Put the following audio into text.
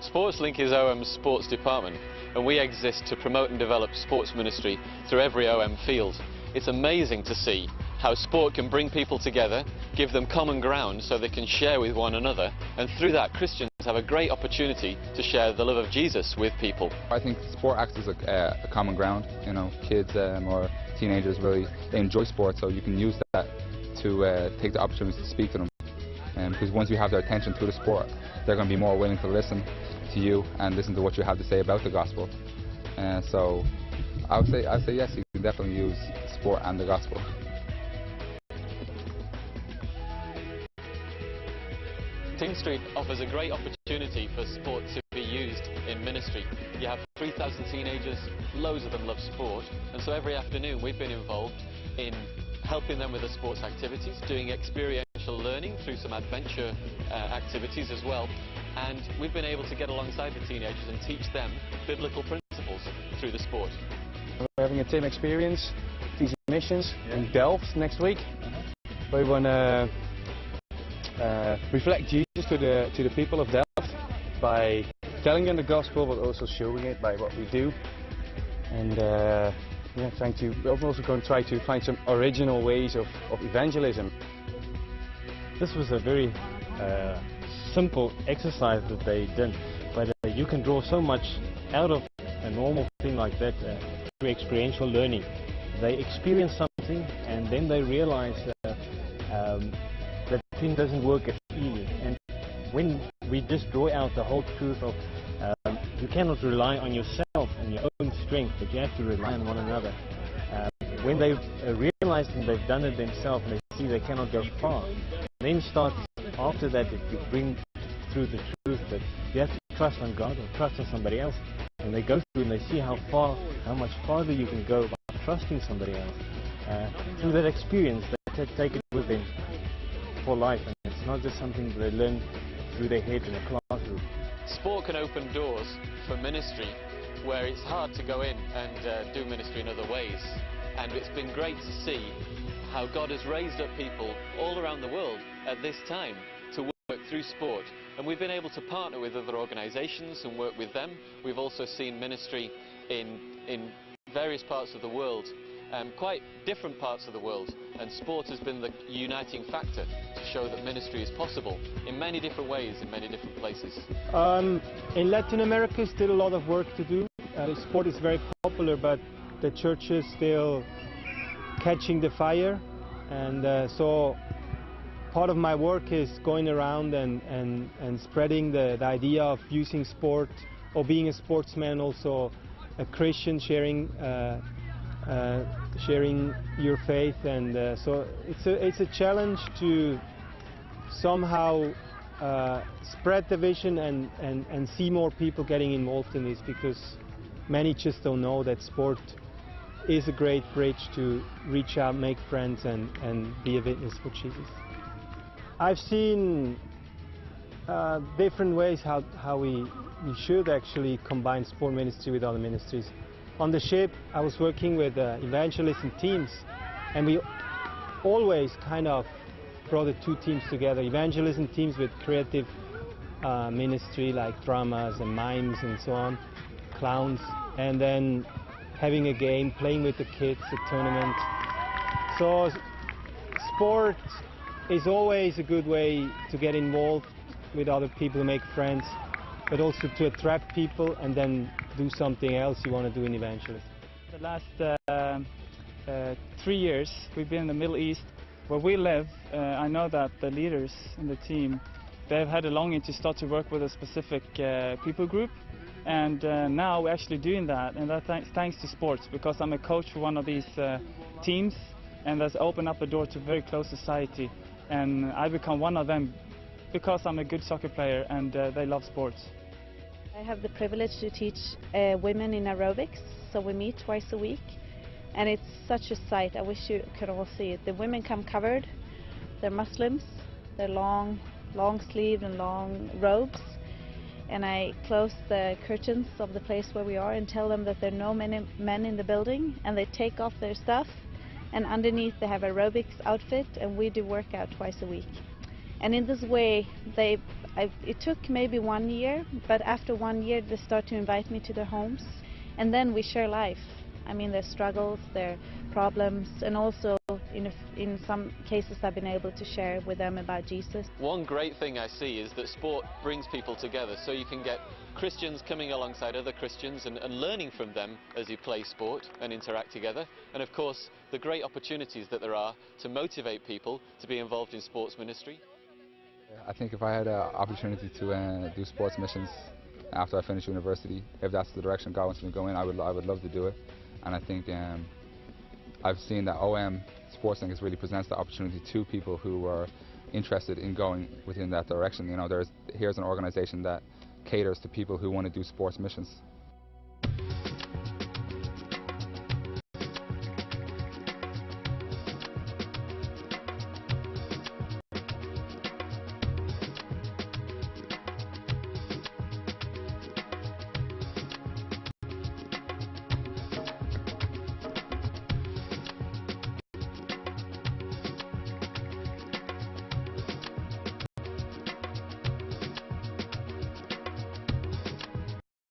SportsLink is OM's sports department, and we exist to promote and develop sports ministry through every OM field. It's amazing to see how sport can bring people together, give them common ground so they can share with one another, and through that Christians have a great opportunity to share the love of Jesus with people. I think sport acts as a common ground. You know, kids or teenagers really, they enjoy sport, so you can use that to take the opportunity to speak to them. Because once you have their attention to the sport, they're going to be more willing to listen to you and listen to what you have to say about the gospel. So I'd say yes, you can definitely use sport and the gospel. Ting Street offers a great opportunity for sport to be used in ministry. You have 3,000 teenagers, loads of them love sport, and so every afternoon we've been involved in helping them with the sports activities, doing experiential learning through some adventure activities as well, and we've been able to get alongside the teenagers and teach them biblical principles through the sport. We're having a team experience, vision missions in Delft next week. We want to reflect Jesus to the people of Delft by telling them the gospel, but also showing it by what we do. And we're also going to try to find some original ways of evangelism. This was a very simple exercise that they did, but you can draw so much out of a normal thing like that through experiential learning. They experience something and then they realize that thing doesn't work as easily. And when we just draw out the whole truth of you cannot rely on yourself and your own strength, but you have to rely on one another. When they've realized that they've done it themselves and they see they cannot go far, then start after that to bring through the truth that you have to trust on God or trust on somebody else. And they go through and they see how much farther you can go by trusting somebody else. Through that experience, they take it with them for life, and it's not just something they learn through their head in a classroom. Sport can open doors for ministry where it's hard to go in and do ministry in other ways, and it's been great to see how God has raised up people all around the world at this time to work through sport, and we've been able to partner with other organisations and work with them. We've also seen ministry in various parts of the world, quite different parts of the world, and sport has been the uniting factor to show that ministry is possible in many different ways, in many different places. In Latin America, still a lot of work to do. The sport is very popular, but the church is still catching the fire, and so part of my work is going around and spreading the idea of using sport or being a sportsman, also a Christian, sharing your faith, and so it's a challenge to somehow spread the vision and see more people getting involved in this, because many just don't know that sport is a great bridge to reach out, make friends, and be a witness for Jesus. I've seen different ways how we should actually combine sport ministry with other ministries. On the ship, I was working with evangelism teams, and we always kind of brought the two teams together. Evangelism teams with creative ministry like dramas and mimes and so on, clowns, and then having a game, playing with the kids, a tournament. So sport is always a good way to get involved with other people, make friends, but also to attract people and then do something else you want to do in evangelism. The last 3 years we've been in the Middle East. Where we live, I know that the leaders in the team, they've had a longing to start to work with a specific people group, and now we're actually doing that, and that's thanks to sports, because I'm a coach for one of these teams, and that's opened up a door to very close society, and I become one of them because I'm a good soccer player and they love sports. I have the privilege to teach women in aerobics, so we meet twice a week, and it's such a sight. I wish you could all see it. The women come covered, they're Muslims, they're long sleeved and long robes, and I close the curtains of the place where we are and tell them that there are no men in the building, and they take off their stuff, and underneath they have aerobics outfit, and we do workout twice a week. And in this way, it took maybe 1 year, but after 1 year they start to invite me to their homes, and then we share life. I mean, their struggles, their problems, and also in some cases I've been able to share with them about Jesus. One great thing I see is that sport brings people together, so you can get Christians coming alongside other Christians and learning from them as you play sport and interact together, and of course the great opportunities that there are to motivate people to be involved in sports ministry. I think if I had an opportunity to do sports missions after I finish university, if that's the direction God wants me to go in, I would love to do it. And I think I've seen that OM Sports Link really presents the opportunity to people who are interested in going within that direction. You know, here's an organization that caters to people who want to do sports missions.